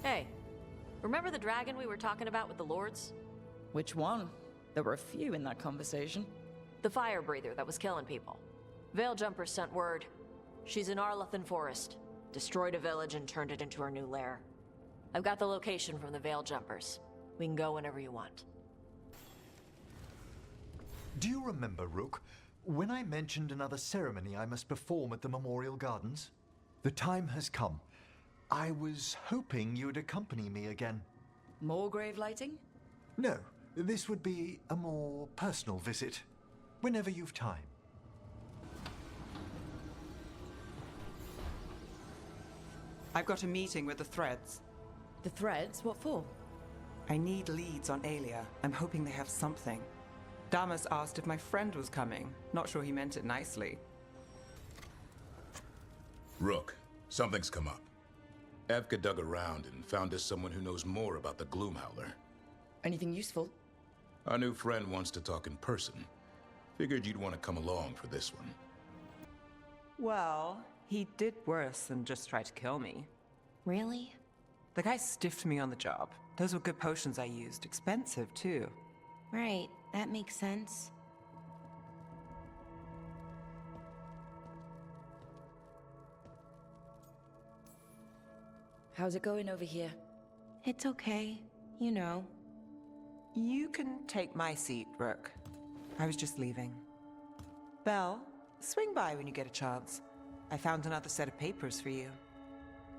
Hey, remember the dragon we were talking about with the lords? Which one? There were a few in that conversation. The fire breather that was killing people. Veiljumpers sent word. She's in Arlathan Forest. Destroyed a village and turned it into her new lair. I've got the location from the Veiljumpers. We can go whenever you want. Do you remember, Rook, when I mentioned another ceremony I must perform at the Memorial Gardens? The time has come. I was hoping you'd accompany me again. More grave lighting? No, this would be a more personal visit. Whenever you've time. I've got a meeting with the Threads. The Threads? What for? I need leads on Aelia. I'm hoping they have something. Damas asked if my friend was coming. Not sure he meant it nicely. Rook, something's come up. Evka dug around and found us someone who knows more about the Gloomhowler. Anything useful? Our new friend wants to talk in person. Figured you'd want to come along for this one. Well, he did worse than just try to kill me. Really? The guy stiffed me on the job. Those were good potions I used. Expensive, too. Right, that makes sense. How's it going over here? It's okay, you know. You can take my seat, Rook. I was just leaving. Belle, swing by when you get a chance. I found another set of papers for you.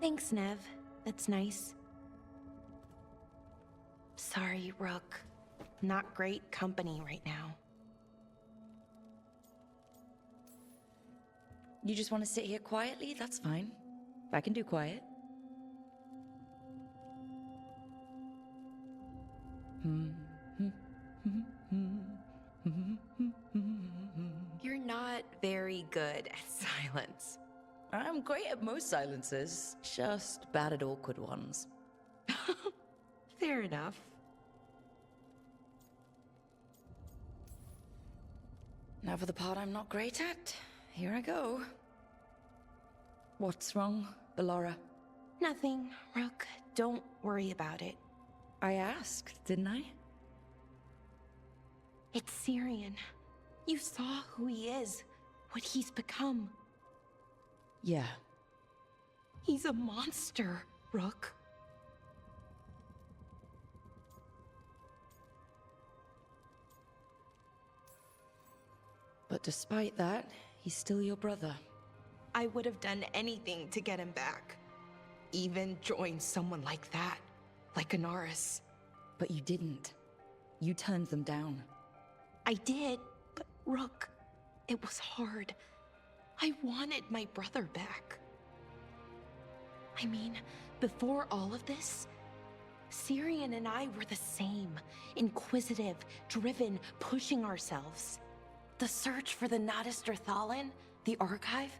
Thanks, Nev. That's nice. Sorry, Rook. Not great company right now. You just want to sit here quietly? That's fine. I can do quiet. You're not very good at silence. I'm great at most silences, just bad at awkward ones. Fair enough. Now for the part I'm not great at. Here I go. What's wrong, Bellara? Nothing, Rook. Don't worry about it. I asked, didn't I? It's Syrian. You saw who he is, what he's become. Yeah. He's a monster, Rook. But despite that, he's still your brother. I would have done anything to get him back. Even join someone like that, like Anaris. But you didn't. You turned them down. I did, but Rook, it was hard. I wanted my brother back. I mean, before all of this, Syrian and I were the same. Inquisitive, driven, pushing ourselves. The search for the Natistor Thalin, the archive,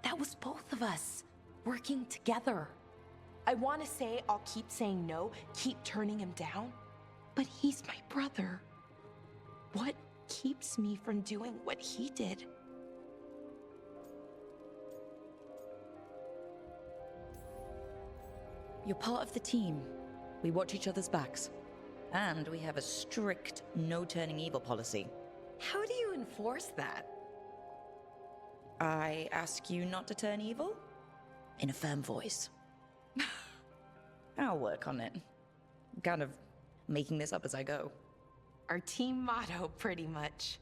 that was both of us, working together. I want to say I'll keep saying no, keep turning him down, but he's my brother. What keeps me from doing what he did? You're part of the team. We watch each other's backs. And we have a strict no-turning evil policy. How do you enforce that? I ask you not to turn evil? In a firm voice. I'll work on it. I'm kind of making this up as I go. Our team motto, pretty much.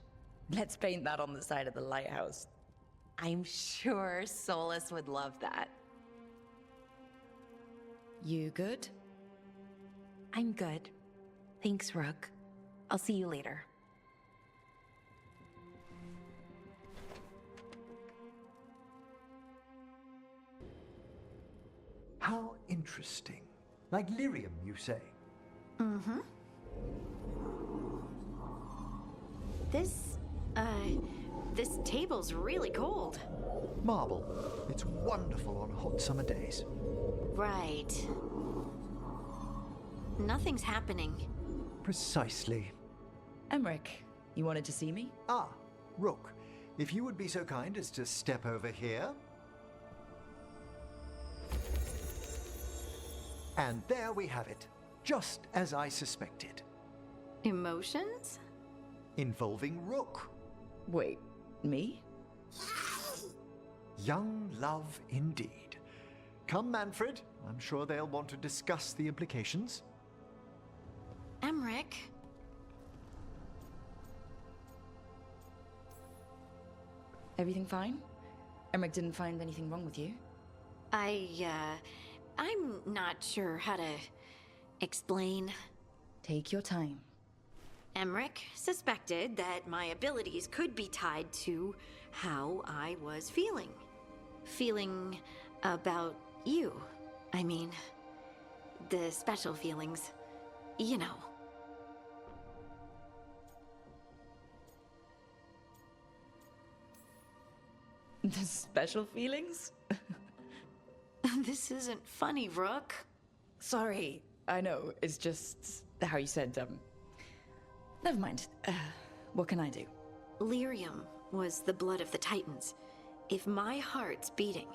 Let's paint that on the side of the lighthouse. I'm sure Solus would love that. You good? I'm good. Thanks, Rook. I'll see you later. How interesting. Like lyrium, you say? Mm-hmm. This table's really cold. Marble. It's wonderful on hot summer days. Right. Nothing's happening. Precisely. Emmerich, you wanted to see me? Ah, Rook, if you would be so kind as to step over here. And there we have it, just as I suspected. Emotions? Involving Rook. Wait, me? Young love indeed. Come, Manfred. I'm sure they'll want to discuss the implications. Emmerich? Everything fine? Emmerich didn't find anything wrong with you? I'm not sure how to explain. Take your time. Emmerich suspected that my abilities could be tied to how I was feeling. Feeling about you. I mean, the special feelings. You know. The special feelings? This isn't funny, Rook. Sorry, I know, it's just how you said, Never mind. What can I do? Lyrium was the blood of the Titans. If my heart's beating,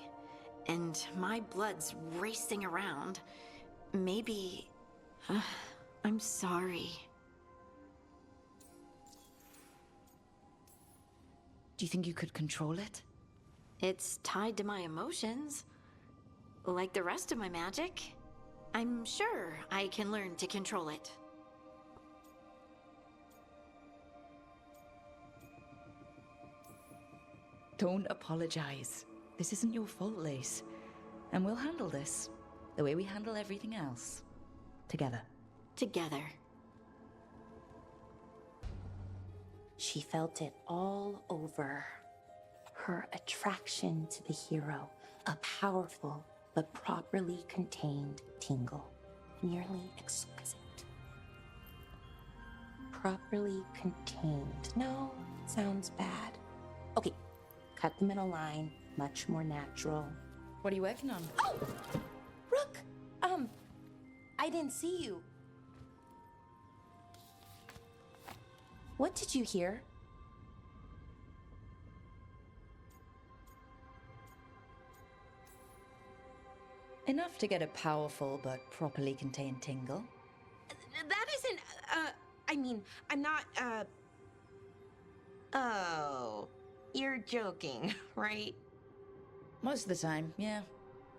and my blood's racing around, maybe... I'm sorry. Do you think you could control it? It's tied to my emotions. Like the rest of my magic. I'm sure I can learn to control it. Don't apologize. This isn't your fault, Lace. And we'll handle this the way we handle everything else. Together. Together. She felt it all over. Her attraction to the hero, a powerful but properly contained tingle, nearly exquisite. Properly contained. No, sounds bad. Okay, cut the middle line, much more natural. What are you working on? Oh! Rook! I didn't see you. What did you hear? Enough to get a powerful but properly contained tingle. That isn't, I mean, I'm not, Oh, you're joking, right? Most of the time, yeah.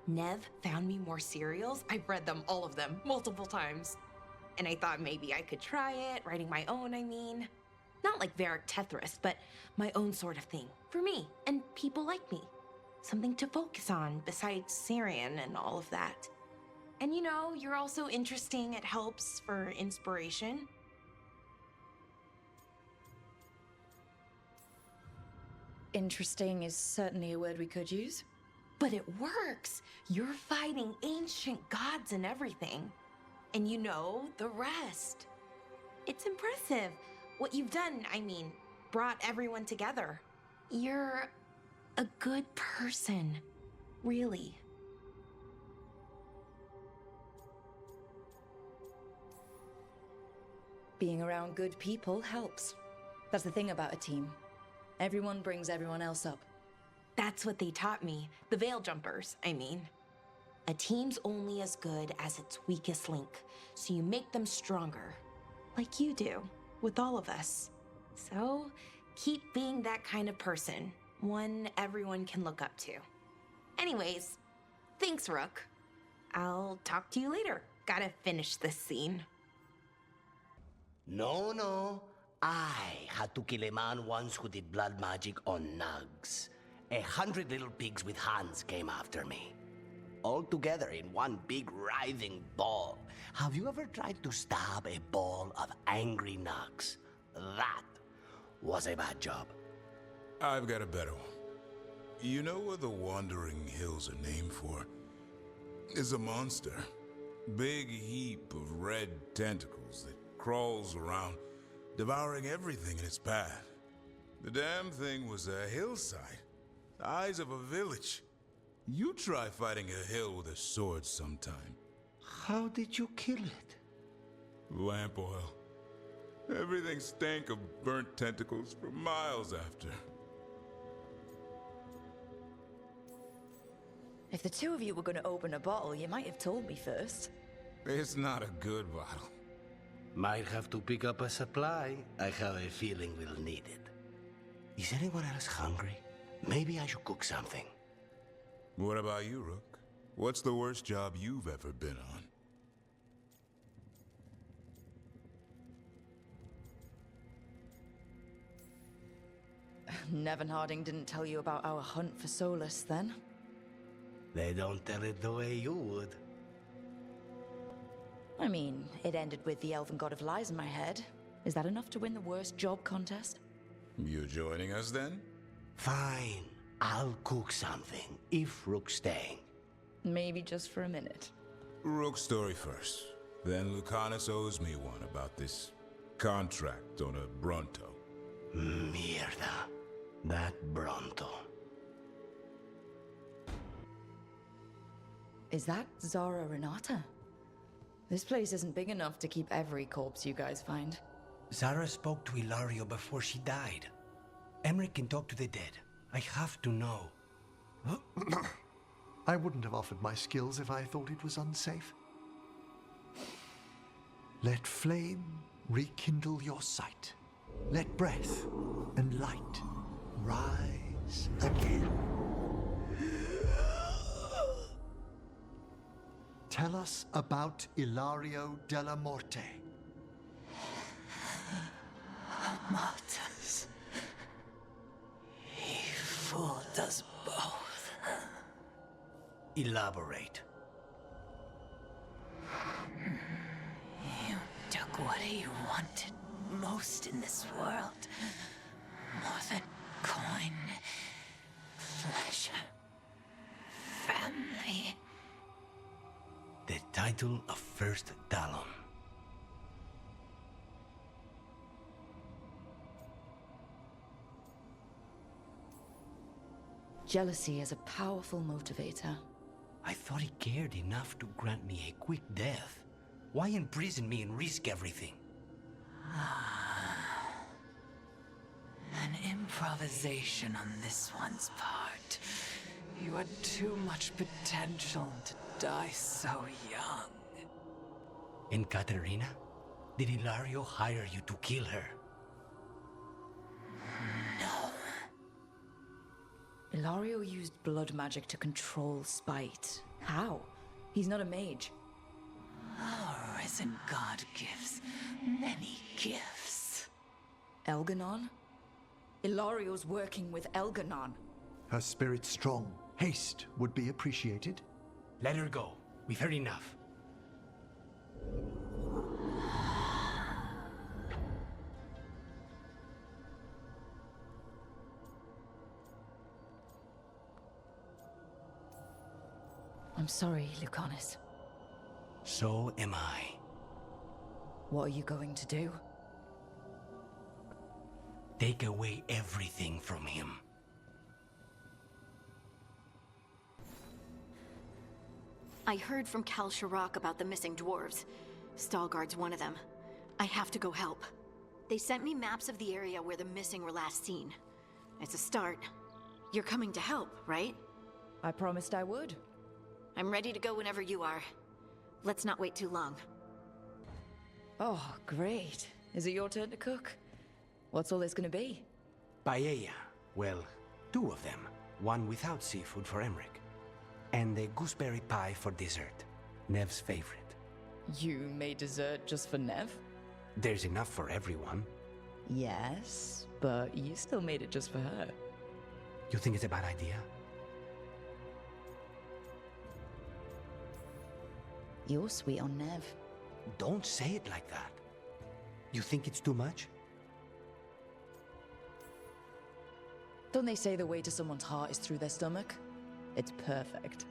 Nev found me more serials. I've read them, all of them, multiple times. And I thought maybe I could try it, writing my own, I mean. Not like Varric Tethrist, but my own sort of thing. For me, and people like me. Something to focus on, besides Syrian and all of that. And you know, you're also interesting, it helps for inspiration. Interesting is certainly a word we could use. But it works! You're fighting ancient gods and everything. And you know the rest. It's impressive. What you've done, I mean, brought everyone together. You're a good person. Really. Being around good people helps. That's the thing about a team. Everyone brings everyone else up. That's what they taught me. The Veil Jumpers, I mean. A team's only as good as its weakest link, so you make them stronger. Like you do, with all of us. So, keep being that kind of person. One everyone can look up to. Anyways, thanks, Rook. I'll talk to you later. Gotta finish this scene. No. I had to kill a man once who did blood magic on nugs. 100 little pigs with hands came after me. All together in one big writhing ball. Have you ever tried to stab a ball of angry nugs? That was a bad job. I've got a better one. You know what the Wandering Hills are named for? It's a monster. Big heap of red tentacles that crawls around, devouring everything in its path. The damn thing was a hillside, the eyes of a village. You try fighting a hill with a sword sometime. How did you kill it? Lamp oil. Everything stank of burnt tentacles for miles after. If the two of you were going to open a bottle, you might have told me first. It's not a good bottle. Might have to pick up a supply. I have a feeling we'll need it. Is anyone else hungry? Maybe I should cook something. What about you, Rook? What's the worst job you've ever been on? Nevin Harding didn't tell you about our hunt for Solus, then? They don't tell it the way you would. I mean, it ended with the Elven God of Lies in my head. Is that enough to win the worst job contest? You joining us then? Fine. I'll cook something, if Rook's staying. Maybe just for a minute. Rook's story first. Then Lucanis owes me one about this contract on a Bronto. Mierda. That Bronto. Is that Zara Renata? This place isn't big enough to keep every corpse you guys find. Zara spoke to Ilario before she died. Emmerich can talk to the dead. I have to know. I wouldn't have offered my skills if I thought it was unsafe. Let flame rekindle your sight. Let breath and light rise again. Tell us about Ilario della Morte. Martyrs. He fooled us both. Elaborate. You took what he wanted most in this world. More than coin, pleasure, family. The title of First Talon. Jealousy is a powerful motivator. I thought he cared enough to grant me a quick death. Why imprison me and risk everything? An improvisation on this one's part. You had too much potential to die so young. And Katerina? Did Ilario hire you to kill her? Ilario used blood magic to control spite. How? He's not a mage. Our risen god gives many gifts. Elganon? Ilario's working with Elganon. Her spirit strong. Haste would be appreciated. Let her go. We've heard enough. I'm sorry, Lucanis. So am I. What are you going to do? Take away everything from him. I heard from Kal Shirak about the missing dwarves. Stalguard's one of them. I have to go help. They sent me maps of the area where the missing were last seen. It's a start. You're coming to help, right? I promised I would. I'm ready to go whenever you are. Let's not wait too long. Oh, great. Is it your turn to cook? What's all this gonna be? Paella. Well, 2 of them. One without seafood for Emmerich. And a gooseberry pie for dessert. Nev's favorite. You made dessert just for Nev? There's enough for everyone. Yes, but you still made it just for her. You think it's a bad idea? You're sweet on Nev. Don't say it like that. You think it's too much? Don't they say the way to someone's heart is through their stomach? It's perfect.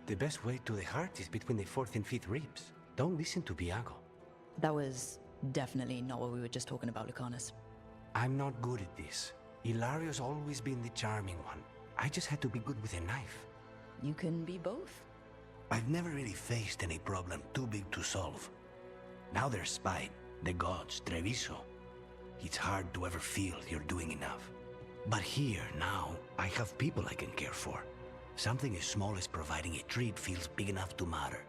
The best way to the heart is between the 4th and 5th ribs. Don't listen to Biago. That was definitely not what we were just talking about, Lucanis. I'm not good at this. Ilario's always been the charming one. I just had to be good with a knife. You can be both. I've never really faced any problem too big to solve. Now there's Spite, the gods, Treviso. It's hard to ever feel you're doing enough. But here, now, I have people I can care for. Something as small as providing a treat feels big enough to matter.